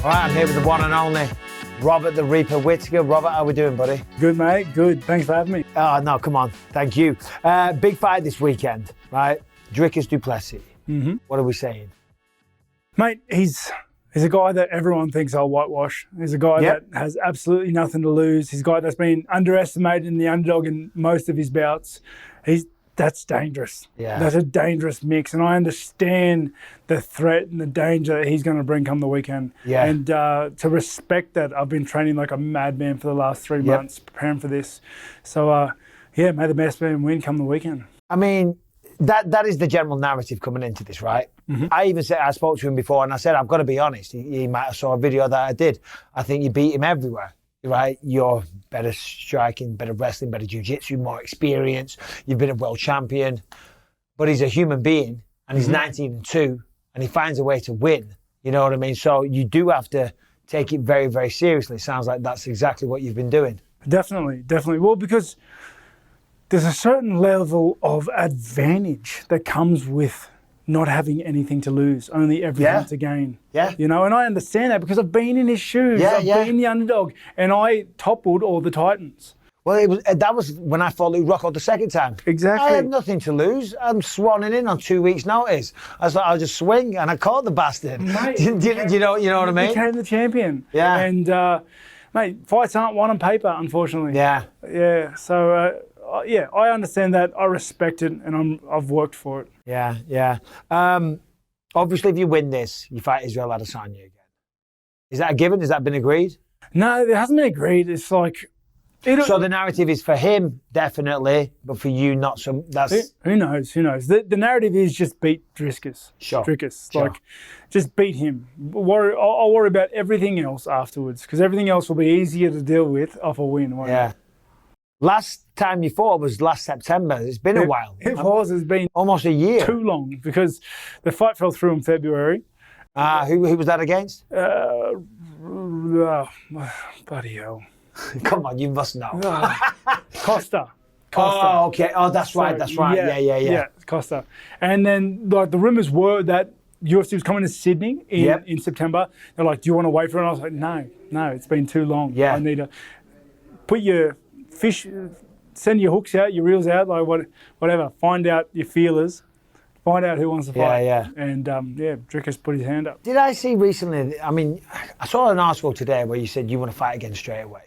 All right, I'm here with the one and only Robert the Reaper Whittaker. Robert, how we doing, buddy? Good, mate. Good. Thanks for having me. Oh, no, come on. Thank you. Big fight this weekend, right? Dricus du Plessis. Mm-hmm. What are we saying? Mate, he's a guy that everyone thinks I'll whitewash. He's a guy that has absolutely nothing to lose. He's a guy that's been underestimated in the underdog in most of his bouts. That's dangerous. Yeah. That's a dangerous mix. And I understand the threat and the danger that he's going to bring come the weekend. Yeah. And to respect that, I've been training like a madman for the last 3 months, preparing for this. So, may the best man win come the weekend. I mean, that is the general narrative coming into this, right? Mm-hmm. I spoke to him before and I said, I've got to be honest. He might have saw a video that I did. I think you beat him everywhere. Right, you're better striking, better wrestling, better jiu-jitsu, more experience. You've been a world champion, but he's a human being, and he's 19-2, and he finds a way to win. You know what I mean? So you do have to take it very, very seriously. Sounds like that's exactly what you've been doing. Definitely. Well, because there's a certain level of advantage that comes with not having anything to lose, only everything to gain. Yeah. You know, and I understand that because I've been in his shoes. I've been the underdog, and I toppled all the Titans. Well, that was when I fought Luke Rockhold the second time. Exactly. I had nothing to lose. I'm swanning in on 2 weeks' notice. I was like, I'll just swing, and I caught the bastard. Mate, you know what I mean? Became the champion. Yeah. And, mate, fights aren't won on paper, unfortunately. Yeah. Yeah, so... I understand that. I respect it, and I've worked for it. Yeah. Obviously, if you win this, you fight Israel Adesanya again. Is that a given? Has that been agreed? No, it hasn't been agreed. It's like... So the narrative is for him, definitely, but for you, not some... That's... Who knows? The narrative is just beat Dricus. Sure. Dricus. Like, just beat him. I'll worry about everything else afterwards, because everything else will be easier to deal with off a win. Yeah. Last time you fought was last September. It's been a while. It's been almost a year. Too long, because the fight fell through in February. Who was that against? Bloody hell. Come on, you must know. Costa. Oh, okay. Oh, that's right. Yeah. Costa. And then, like, the rumours were that UFC was coming to Sydney in September. They're like, do you want to wait for it? And I was like, no, it's been too long. Yeah. I need to put your fish, send your hooks out, your reels out, like whatever. Find out your feelers. Find out who wants to fight. Yeah. And, Dricus put his hand up. Did I see recently, I saw an article today where you said you want to fight again straight away.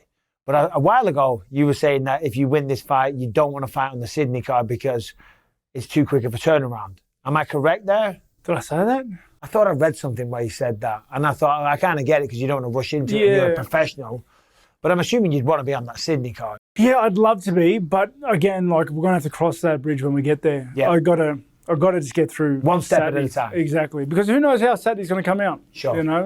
But a while ago, you were saying that if you win this fight, you don't want to fight on the Sydney card because it's too quick of a turnaround. Am I correct there? Did I say that? I thought I read something where you said that. And I thought, I kind of get it because you don't want to rush into it. You're a professional. But I'm assuming you'd want to be on that Sydney card. Yeah, I'd love to be. But again, like, we're going to have to cross that bridge when we get there. Yeah. I've got to just get through one step Saturday. at a time. Exactly. Because who knows how Saturday's going to come out. Sure. And I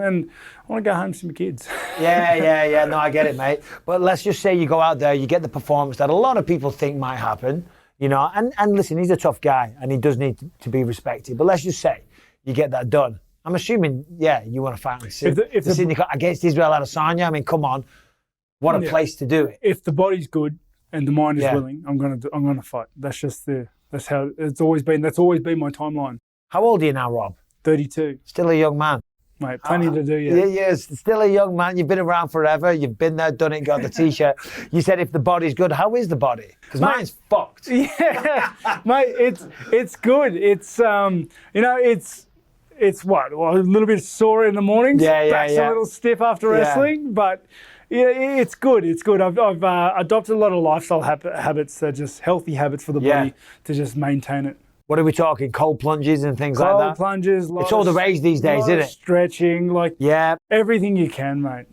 want to go home to my kids. Yeah. No, I get it, mate. But let's just say you go out there, you get the performance that a lot of people think might happen, and listen, he's a tough guy and he does need to be respected. But let's just say you get that done. I'm assuming, you want to fight on Sydney against Israel Adesanya. I mean, come on. What a place to do it. If the body's good and the mind is willing, I'm gonna fight. That's how it's always been. That's always been my timeline. How old are you now, Rob? 32. Still a young man. Mate, plenty to do yet. Yeah, still a young man. You've been around forever. You've been there, done it, got the T-shirt. You said if the body's good, how is the body? Because mine's fucked. Yeah, mate, it's good. It's it's what? Well, a little bit sore in the mornings. Back's a little stiff after wrestling, but it's good. It's good. I've adopted a lot of lifestyle habits, just healthy habits for the body to just maintain it. What are we talking? Cold plunges and things like that? Cold plunges. It's all the rage these days, isn't it? Stretching, everything you can, mate.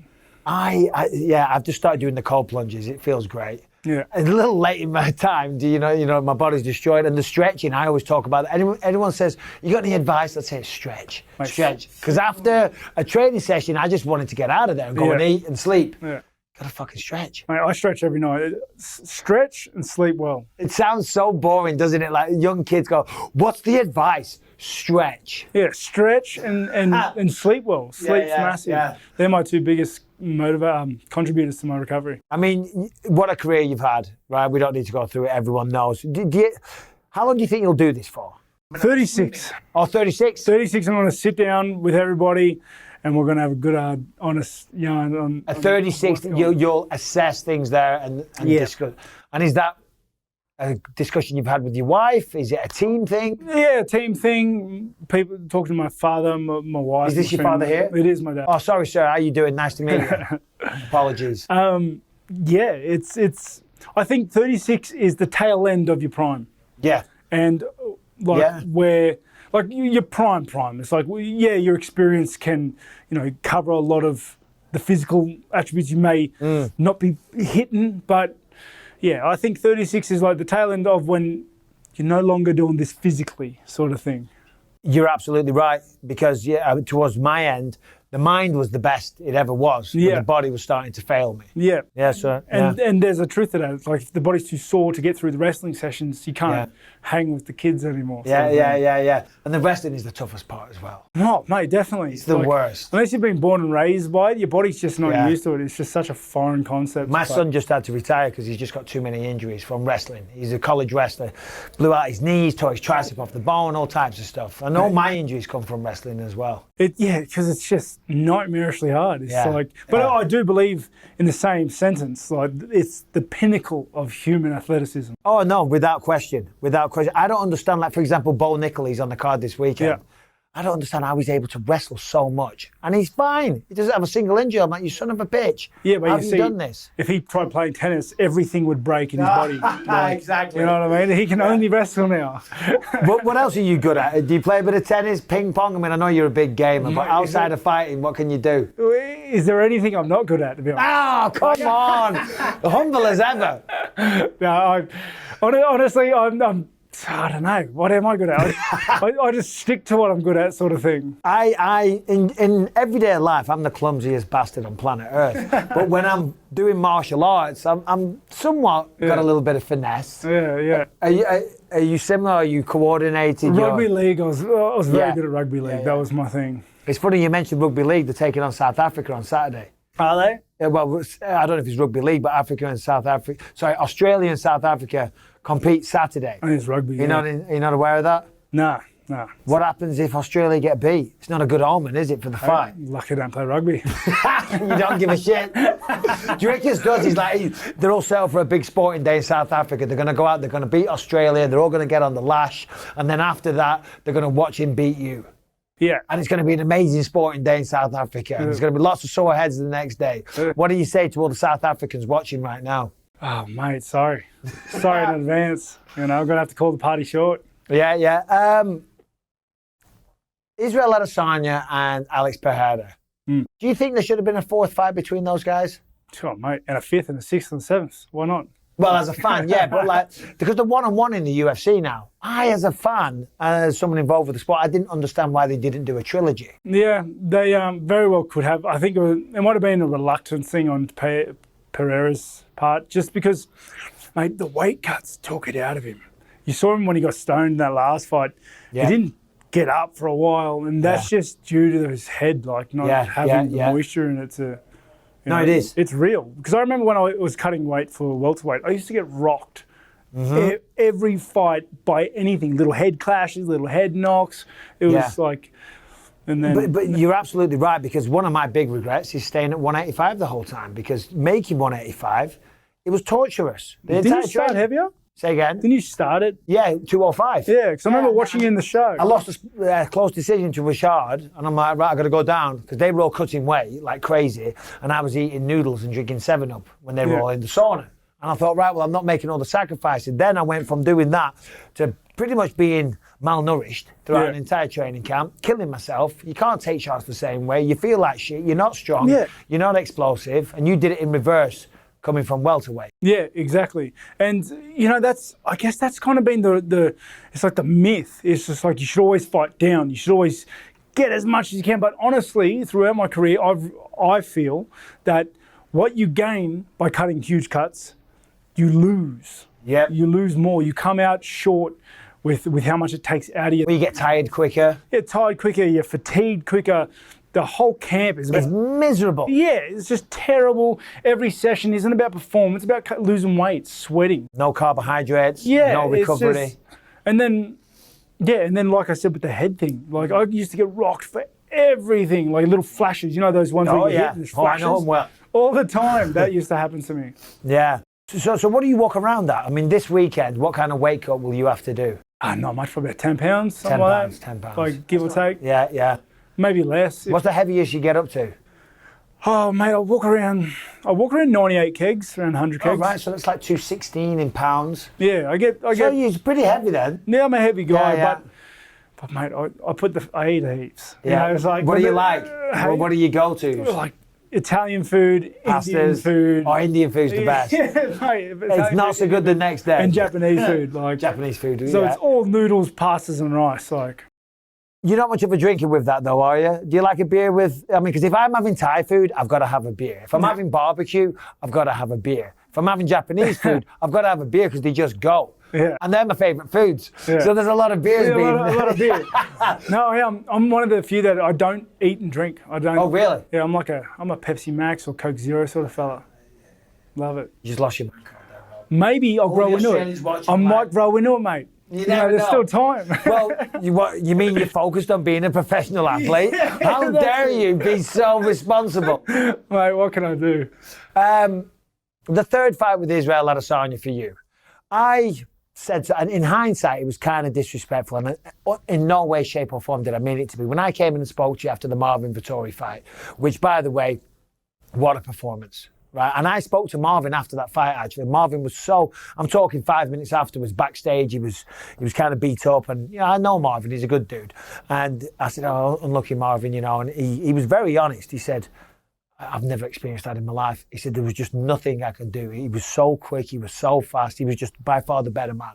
I've just started doing the cold plunges. It feels great. Yeah. It's a little late in my time. My body's destroyed. And the stretching, I always talk about that. Anyone says, you got any advice? Let's say stretch. Mate, stretch. Because after a training session, I just wanted to get out of there and go and eat and sleep. Yeah. Gotta fucking stretch. Mate, I stretch every night. Stretch and sleep well. It sounds so boring, doesn't it? Like young kids go, what's the advice? Stretch. Yeah, stretch and sleep well. Sleep's massive. Yeah. They're my two biggest contributors to my recovery. I mean, what a career you've had, right? We don't need to go through it. Everyone knows. How long do you think you'll do this for? 36. Oh, 36? 36. I'm going to sit down with everybody and we're going to have a good, honest yarn on. At 36, you'll assess things there and discuss. And is that a discussion you've had with your wife? Is it a team thing? Yeah, a team thing. People talking to my father, my wife. Is this your father here? It is my dad. Oh, sorry, sir. How you doing? Nice to meet you. Apologies. Yeah, it's. I think 36 is the tail end of your prime. Yeah. And where your prime. It's like, your experience can, cover a lot of the physical attributes you may not be hitting, but. Yeah, I think 36 is like the tail end of when you're no longer doing this physically sort of thing. You're absolutely right, because towards my end, the mind was the best it ever was. Yeah. The body was starting to fail me. Yeah. Yeah, so... And there's a truth to that. It's like if the body's too sore to get through the wrestling sessions, you can't hang with the kids anymore. Yeah. And the wrestling is the toughest part as well. Oh, mate, definitely. It's the worst. Unless you've been born and raised by it, your body's just not used to it. It's just such a foreign concept. My son just had to retire because he's just got too many injuries from wrestling. He's a college wrestler. Blew out his knees, tore his tricep off the bone, all types of stuff. And all my injuries come from wrestling as well. Because it's just nightmarishly hard. It's I do believe in the same sentence, like it's the pinnacle of human athleticism. Oh no, without question. I don't understand, like for example, Bo Nickel, he's on the card this weekend. Yeah. I don't understand how he's able to wrestle so much. And he's fine. He doesn't have a single injury. I'm like, you son of a bitch. Yeah, but how have you done this? If he tried playing tennis, everything would break in his body. Exactly. You know what I mean? He can only wrestle now. What else are you good at? Do you play a bit of tennis, ping pong? I mean, I know you're a big gamer, but outside of fighting, what can you do? Is there anything I'm not good at, to be honest? Oh, come on. Humble as ever. No, honestly, I'm I don't know. What am I good at? I just stick to what I'm good at, sort of thing. In everyday life, I'm the clumsiest bastard on planet Earth. But when I'm doing martial arts, I'm somewhat got a little bit of finesse. Yeah. Are you similar? Are you coordinated? Rugby league, I was very good at rugby league. That was my thing. It's funny you mentioned rugby league. They're taking on South Africa on Saturday. Are they? Yeah, well, I don't know if it's rugby league, but Australia and South Africa compete Saturday. I think it's rugby. You're not aware of that? No. What happens if Australia get beat? It's not a good omen, is it, for the fight? Lucky I don't play rugby. You don't give a shit. Dricus does. He's like, they're all set up for a big sporting day in South Africa. They're going to go out, they're going to beat Australia, they're all going to get on the lash, and then after that, they're going to watch him beat you. Yeah. And it's going to be an amazing sporting day in South Africa. And there's going to be lots of sore heads the next day. What do you say to all the South Africans watching right now? Oh, mate, sorry. Sorry in advance. I'm going to have to call the party short. Yeah. Israel Adesanya and Alex Pereira. Do you think there should have been a fourth fight between those guys? Sure, mate. And a fifth and a sixth and a seventh. Why not? Well, as a fan, yeah, but because they're one-on-one in the UFC now. As a fan, as someone involved with the sport, I didn't understand why they didn't do a trilogy. Yeah, they very well could have. I think it might have been a reluctant thing on Pereira's part, just because, mate, the weight cuts took it out of him. You saw him when he got stoned in that last fight. Yeah. He didn't get up for a while, and that's just due to his head, not having the moisture in it to... it is. It's real. Because I remember when I was cutting weight for welterweight, I used to get rocked every fight by anything. Little head clashes, little head knocks. It was like... And then, but you're absolutely right, because one of my big regrets is staying at 185 the whole time, because making 185, it was torturous. Didn't you start heavier? Say again? Didn't you start it? Yeah, 205. Yeah, because I remember watching you in the show. I lost a close decision to Rashad, and I'm like, right, I've got to go down, because they were all cutting weight like crazy, and I was eating noodles and drinking 7-Up when they were all in the sauna. And I thought, right, well, I'm not making all the sacrifices. Then I went from doing that to pretty much being malnourished throughout an entire training camp, killing myself. You can't take shots the same way. You feel like shit. You're not strong. Yeah. You're not explosive. And you did it in reverse, coming from welterweight. Yeah, exactly. And, I guess that's kind of been it's like the myth. It's just like you should always fight down. You should always get as much as you can. But honestly, throughout my career, I feel that what you gain by cutting huge cuts, you lose. Yeah. You lose more. You come out short with how much it takes out of you. You get tired quicker. You get tired quicker. You're fatigued quicker. The whole camp is miserable. Yeah, it's just terrible. Every session isn't about performance. It's about losing weight, sweating. No carbohydrates. No recovery. And then, like I said with the head thing, like I used to get rocked for everything, like little flashes. You know those ones where you hit and there's I know flashes? them well. All the time. That used to happen to me. Yeah. So what do you walk around at? I mean, this weekend, what kind of weight cut will you have to do? Not much, for about 10 pounds, something 10 like pounds, that. 10 pounds. Like give or take. Yeah. Maybe less. What's the heaviest you get up to? Oh, mate, I walk around 98 kegs, around 100 kegs. Oh, right, so that's like 216 in pounds. Yeah, I get. So you're pretty heavy then. Yeah, I'm a heavy guy, Yeah. but mate, I eat heaps. Yeah. You know, it's like, what do you like? What do you go to? Like Italian food, Pastas. Indian food. Oh, Indian food's the best. Yeah, mate, It's not so good the next day. And Japanese food, like Japanese food. So it's all noodles, pastas, and rice, like. You're not much of a drinker with that, though, are you? Do you like a beer with? I mean, because if I'm having Thai food, I've got to have a beer. If I'm having barbecue, I've got to have a beer. If I'm having Japanese food, I've got to have a beer because they just go. Yeah. And they're my favourite foods. Yeah. So there's a lot of beers being. A lot of beer. No, yeah, I'm one of the few that I don't eat and drink. I don't. Oh, really? Yeah, I'm a Pepsi Max or Coke Zero sort of fella. Love it. You just lost your mind. Maybe I'll grow into it. I might grow into it, mate. You never there's know. still time. Well, you mean you're focused on being a professional athlete? How dare you be so responsible? Mate, what can I do? The third fight with Israel Adesanya for you. I said, and in hindsight, it was kind of disrespectful, and in no way, shape, or form did I mean it to be. When I came in and spoke to you after the Marvin Vettori fight, which, by the way, what a performance. Right, and I spoke to Marvin after that fight. Actually, Marvin was I'm talking 5 minutes afterwards backstage. He was kind of beat up, and I know Marvin. He's a good dude. And I said, "Oh, unlucky Marvin," and he was very honest. He said, "I've never experienced that in my life." He said there was just nothing I could do. He was so quick. He was so fast. He was just by far the better man.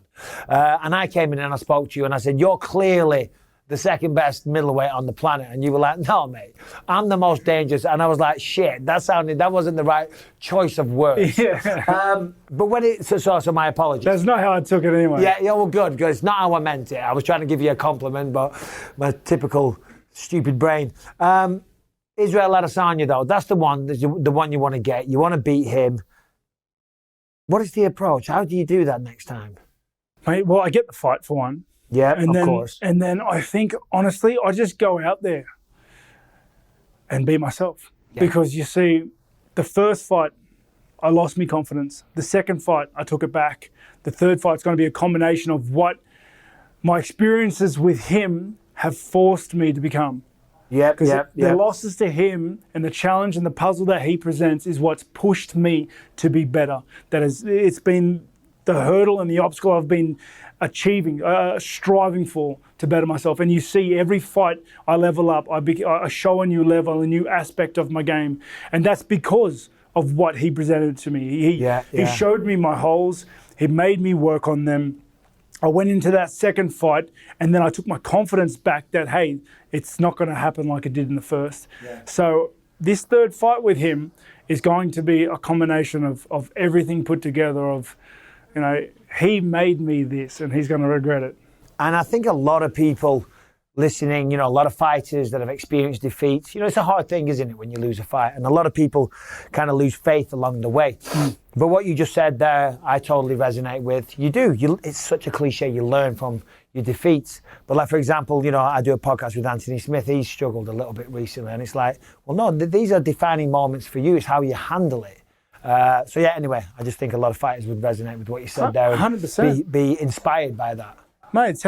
And I came in and I spoke to you, and I said, "You're clearly the second best middleweight on the planet." And you were like, "No, mate, I'm the most dangerous." And I was like, shit, that wasn't the right choice of words. Yeah. But when so my apologies. That's not how I took it anyway. Yeah, well, good, because it's not how I meant it. I was trying to give you a compliment, but my typical stupid brain. Israel Adesanya, though, that's the one you want to get. You want to beat him. What is the approach? How do you do that next time? Mate, well, I get the fight for one. Yeah, of course. And then I think, honestly, I just go out there and be myself. Yeah. Because you see, the first fight, I lost me confidence. The second fight, I took it back. The third fight's going to be a combination of what my experiences with him have forced me to become. Yeah, the losses to him and the challenge and the puzzle that he presents is what's pushed me to be better. It's been the hurdle and the obstacle I've been achieving, striving for to better myself. And you see every fight I level up, I show a new level, a new aspect of my game. And that's because of what he presented to me. He showed me my holes. He made me work on them. I went into that second fight and then I took my confidence back that, hey, it's not going to happen like it did in the first. Yeah. So this third fight with him is going to be a combination of everything put together of, he made me this and he's going to regret it. And I think a lot of people listening, a lot of fighters that have experienced defeats, it's a hard thing, isn't it, when you lose a fight? And a lot of people kind of lose faith along the way. But what you just said there, I totally resonate with. You do. It's such a cliche. You learn from your defeats. But like, for example, I do a podcast with Anthony Smith. He's struggled a little bit recently. And it's like, well, no, these are defining moments for you. It's how you handle it. Anyway, I just think a lot of fighters would resonate with what you said there. 100%. Be inspired by that. Mate,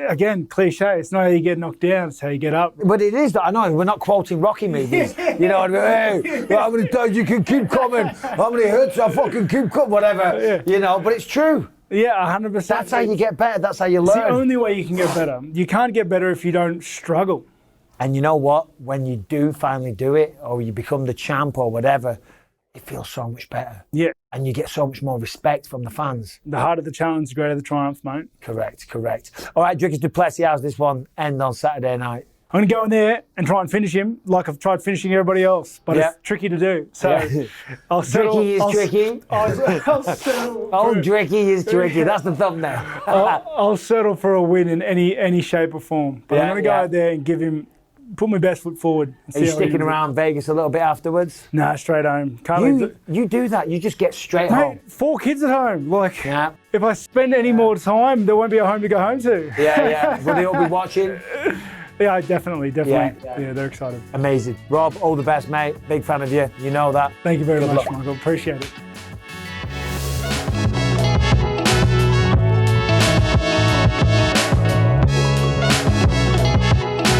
again, cliche. It's not how you get knocked down, it's how you get up. But it is. I know, we're not quoting Rocky movies. Hey, how many times you can keep coming? How many hits I fucking keep coming? Whatever, but it's true. Yeah, 100%. That's how you get better. That's how you learn. It's the only way you can get better. You can't get better if you don't struggle. And you know what? When you do finally do it, or you become the champ or whatever, it feels so much better. Yeah. And you get so much more respect from the fans. The harder the challenge, the greater the triumph, mate. Correct. All right, Dricus du Plessis, how's this one end on Saturday night? I'm going to go in there and try and finish him like I've tried finishing everybody else, but it's tricky to do. So I'll settle. Tricky is tricky. I'll settle. Oh, Dricky is tricky. That's the thumbnail. I'll settle for a win in any shape or form. But I'm going to go out there and put my best foot forward. Are you sticking around Vegas a little bit afterwards? Nah, straight home. You do that. You just get straight home. 4 kids at home. If I spend any more time, there won't be a home to go home to. Yeah. Will they all be watching? Yeah, definitely. Yeah. Yeah, they're excited. Amazing. Rob, all the best, mate. Big fan of you. You know that. Thank you very Good much, luck. Michael. Appreciate it.